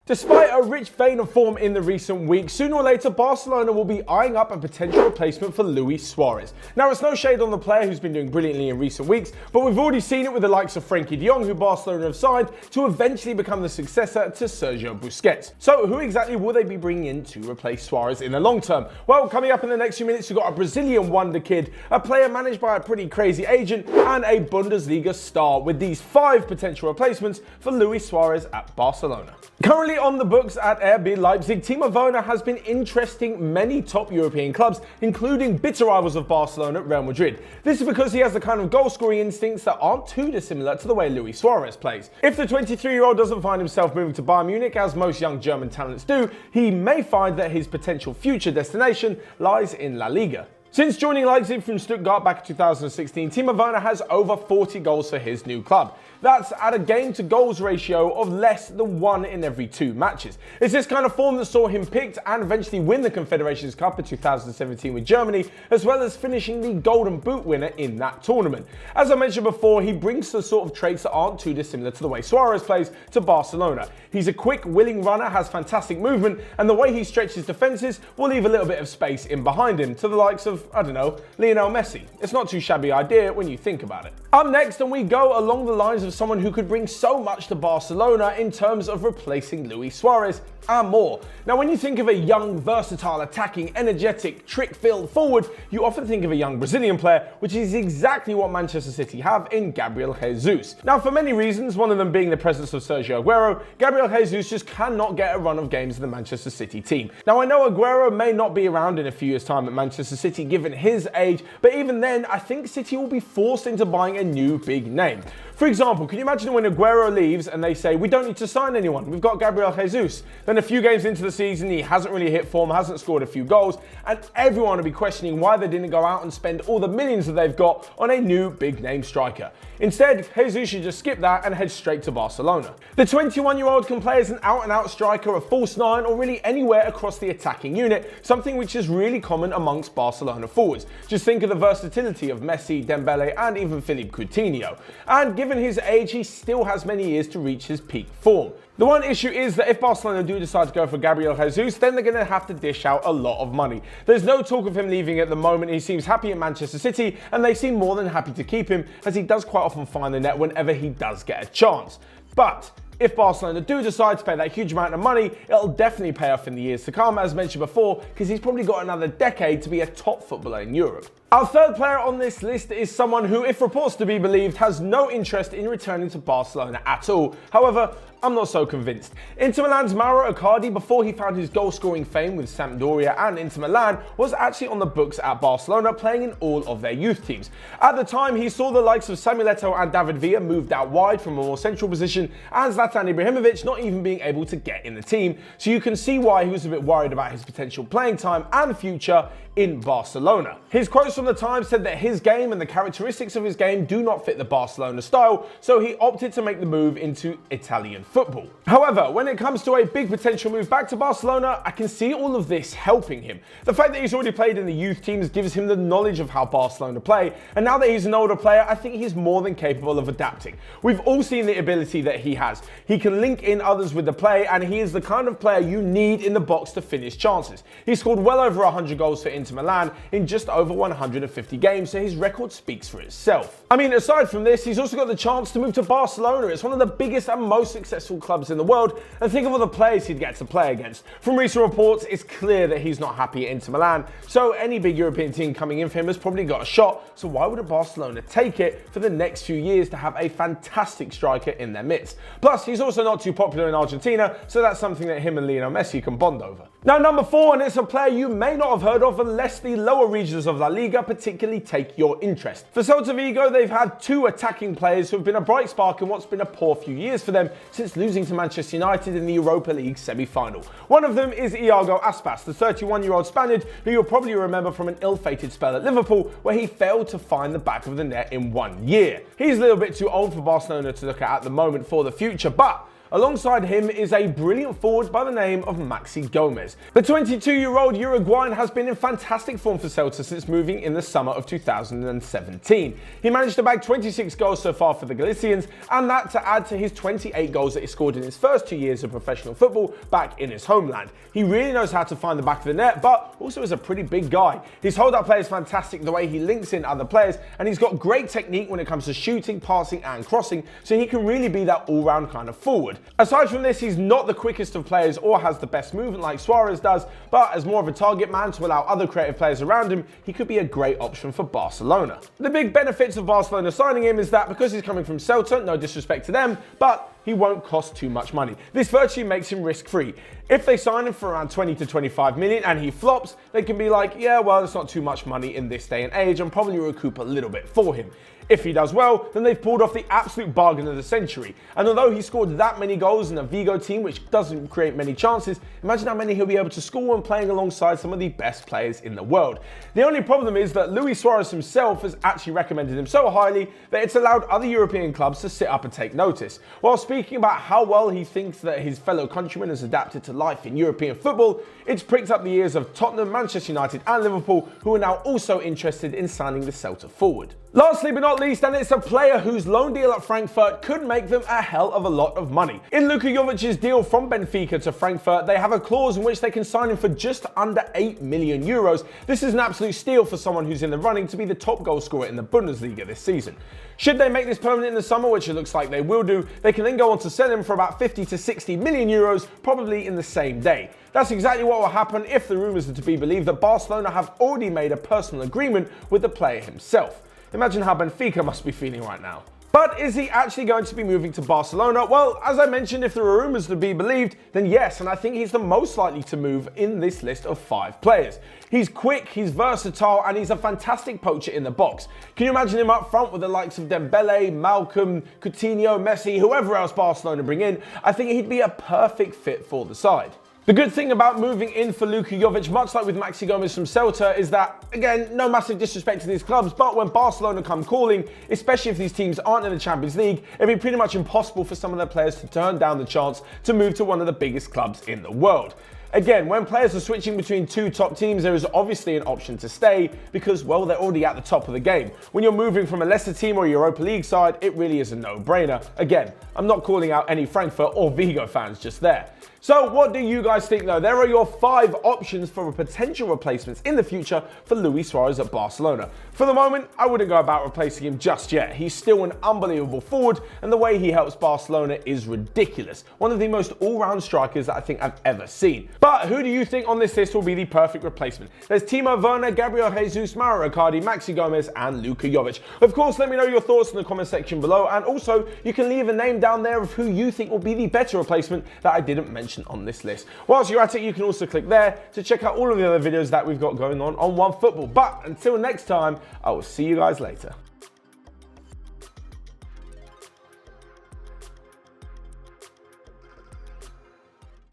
Despite a rich vein of form in the recent weeks, sooner or later Barcelona will be eyeing up a potential replacement for Luis Suárez. Now, it's no shade on the player who's been doing brilliantly in recent weeks, but we've already seen it with the likes of Frenkie de Jong, who Barcelona have signed to eventually become the successor to Sergio Busquets. So who exactly will they be bringing in to replace Suárez in the long term? Well, coming up in the next few minutes, we've got a Brazilian wonder kid, a player managed by a pretty crazy agent, and a Bundesliga star, with these 5 potential replacements for Luis Suárez at Barcelona. Currently on the books at RB Leipzig, Timo Werner has been interesting many top European clubs, including bitter rivals of Barcelona, Real Madrid. This is because he has the kind of goal-scoring instincts that aren't too dissimilar to the way Luis Suárez plays. If the 23-year-old doesn't find himself moving to Bayern Munich, as most young German talents do, he may find that his potential future destination lies in La Liga. Since joining Leipzig from Stuttgart back in 2016, Timo Werner has over 40 goals for his new club. That's at a game-to-goals ratio of less than 1 in every 2 matches. It's this kind of form that saw him picked and eventually win the Confederations Cup in 2017 with Germany, as well as finishing the Golden Boot winner in that tournament. As I mentioned before, he brings the sort of traits that aren't too dissimilar to the way Suárez plays to Barcelona. He's a quick, willing runner, has fantastic movement, and the way he stretches defences will leave a little bit of space in behind him, to the likes of, I don't know, Lionel Messi. It's not too shabby idea when you think about it. Up next, and we go along the lines of someone who could bring so much to Barcelona in terms of replacing Luis Suárez and more. Now, when you think of a young, versatile, attacking, energetic, trick-filled forward, you often think of a young Brazilian player, which is exactly what Manchester City have in Gabriel Jesus. Now, for many reasons, one of them being the presence of Sergio Aguero, Gabriel Jesus just cannot get a run of games in the Manchester City team. Now, I know Aguero may not be around in a few years' time at Manchester City given his age, but even then, I think City will be forced into buying a new big name. For example, can you imagine when Aguero leaves and they say, we don't need to sign anyone, we've got Gabriel Jesus. Then a few games into the season, he hasn't really hit form, hasn't scored a few goals, and everyone will be questioning why they didn't go out and spend all the millions that they've got on a new big name striker. Instead, Jesus should just skip that and head straight to Barcelona. The 21-year-old can play as an out-and-out striker, a false 9, or really anywhere across the attacking unit, something which is really common amongst Barcelona forwards. Just think of the versatility of Messi, Dembele, and even Philippe Coutinho. And given his age, he still has many years to reach his peak form. The one issue is that if Barcelona do decide to go for Gabriel Jesus, then they're going to have to dish out a lot of money. There's no talk of him leaving at the moment. He seems happy at Manchester City, and they seem more than happy to keep him, as he does quite often find the net whenever he does get a chance. But if Barcelona do decide to pay that huge amount of money, it'll definitely pay off in the years to come, as mentioned before, because he's probably got another decade to be a top footballer in Europe. Our third player on this list is someone who, if reports to be believed, has no interest in returning to Barcelona at all. However, I'm not so convinced. Inter Milan's Mauro, Icardi, before he found his goal-scoring fame with Sampdoria and Inter Milan, was actually on the books at Barcelona, playing in all of their youth teams. At the time, he saw the likes of Samuel Eto'o and David Villa moved out wide from a more central position, and Zlatan Ibrahimovic not even being able to get in the team. So you can see why he was a bit worried about his potential playing time and future in Barcelona. His quotes from the time said that his game and the characteristics of his game do not fit the Barcelona style, so he opted to make the move into Italian football. However, when it comes to a big potential move back to Barcelona, I can see all of this helping him. The fact that he's already played in the youth teams gives him the knowledge of how Barcelona play, and now that he's an older player, I think he's more than capable of adapting. We've all seen the ability that he has. He can link in others with the play, and he is the kind of player you need in the box to finish chances. He scored well over 100 goals for Inter Milan in just over 150 games, so his record speaks for itself. I mean, aside from this, he's also got the chance to move to Barcelona. It's one of the biggest and most successful clubs in the world, and think of all the players he'd get to play against. From recent reports, it's clear that he's not happy at Inter Milan, so any big European team coming in for him has probably got a shot, so why wouldn't Barcelona take it for the next few years to have a fantastic striker in their midst? Plus, he's also not too popular in Argentina, so that's something that him and Lionel Messi can bond over. Now, number 4, and it's a player you may not have heard of unless the lower regions of La Liga particularly take your interest. For Celta Vigo, they've had 2 attacking players who have been a bright spark in what's been a poor few years for them since losing to Manchester United in the Europa League semi-final. One of them is Iago Aspas, the 31-year-old Spaniard who you'll probably remember from an ill-fated spell at Liverpool where he failed to find the back of the net in 1 year. He's a little bit too old for Barcelona to look at the moment for the future, but Alongside him is a brilliant forward by the name of Maxi Gomez. The 22-year-old Uruguayan has been in fantastic form for Celta since moving in the summer of 2017. He managed to bag 26 goals so far for the Galicians, and that to add to his 28 goals that he scored in his first 2 years of professional football back in his homeland. He really knows how to find the back of the net, but also is a pretty big guy. His hold-up play is fantastic, the way he links in other players, and he's got great technique when it comes to shooting, passing and crossing, so he can really be that all-round kind of forward. Aside from this, he's not the quickest of players or has the best movement like Suarez does, but as more of a target man to allow other creative players around him, he could be a great option for Barcelona. The big benefits of Barcelona signing him is that because he's coming from Celta, no disrespect to them, but he won't cost too much money. This virtually makes him risk-free. If they sign him for around 20 to 25 million and he flops, they can be like, yeah, well, it's not too much money in this day and age and probably recoup a little bit for him. If he does well, then they've pulled off the absolute bargain of the century. And although he scored that many goals in a Vigo team, which doesn't create many chances, imagine how many he'll be able to score when playing alongside some of the best players in the world. The only problem is that Luis Suárez himself has actually recommended him so highly that it's allowed other European clubs to sit up and take notice. While speaking about how well he thinks that his fellow countryman has adapted to life in European football, it's pricked up the ears of Tottenham, Manchester United and Liverpool, who are now also interested in signing the Celta forward. Lastly but not least, and it's a player whose loan deal at Frankfurt could make them a hell of a lot of money. In Luka Jovic's deal from Benfica to Frankfurt, they have a clause in which they can sign him for just under 8 million euros. This is an absolute steal for someone who's in the running to be the top goal scorer in the Bundesliga this season. Should they make this permanent in the summer, which it looks like they will do, they can then go on to sell him for about 50 to 60 million euros, probably in the same day. That's exactly what will happen if the rumours are to be believed that Barcelona have already made a personal agreement with the player himself. Imagine how Benfica must be feeling right now. But is he actually going to be moving to Barcelona? Well, as I mentioned, if there are rumours to be believed, then yes, and I think he's the most likely to move in this list of 5 players. He's quick, he's versatile, and he's a fantastic poacher in the box. Can you imagine him up front with the likes of Dembele, Malcolm, Coutinho, Messi, whoever else Barcelona bring in? I think he'd be a perfect fit for the side. The good thing about moving in for Luka Jovic, much like with Maxi Gomez from Celta, is that, again, no massive disrespect to these clubs, but when Barcelona come calling, especially if these teams aren't in the Champions League, it'd be pretty much impossible for some of their players to turn down the chance to move to one of the biggest clubs in the world. Again, when players are switching between 2 top teams, there is obviously an option to stay because, well, they're already at the top of the game. When you're moving from a lesser team or a Europa League side, it really is a no-brainer. Again, I'm not calling out any Frankfurt or Vigo fans just there. So what do you guys think though? There are your 5 options for potential replacements in the future for Luis Suárez at Barcelona. For the moment, I wouldn't go about replacing him just yet. He's still an unbelievable forward and the way he helps Barcelona is ridiculous. One of the most all-round strikers that I think I've ever seen. But who do you think on this list will be the perfect replacement? There's Timo Werner, Gabriel Jesus, Mauro, Cardi, Maxi Gomez and Luka Jovic. Of course, let me know your thoughts in the comment section below, and also you can leave a name down there of who you think will be the better replacement that I didn't mention on this list. Whilst you're at it, you can also click there to check out all of the other videos that we've got going on Onefootball. But until next time, I will see you guys later.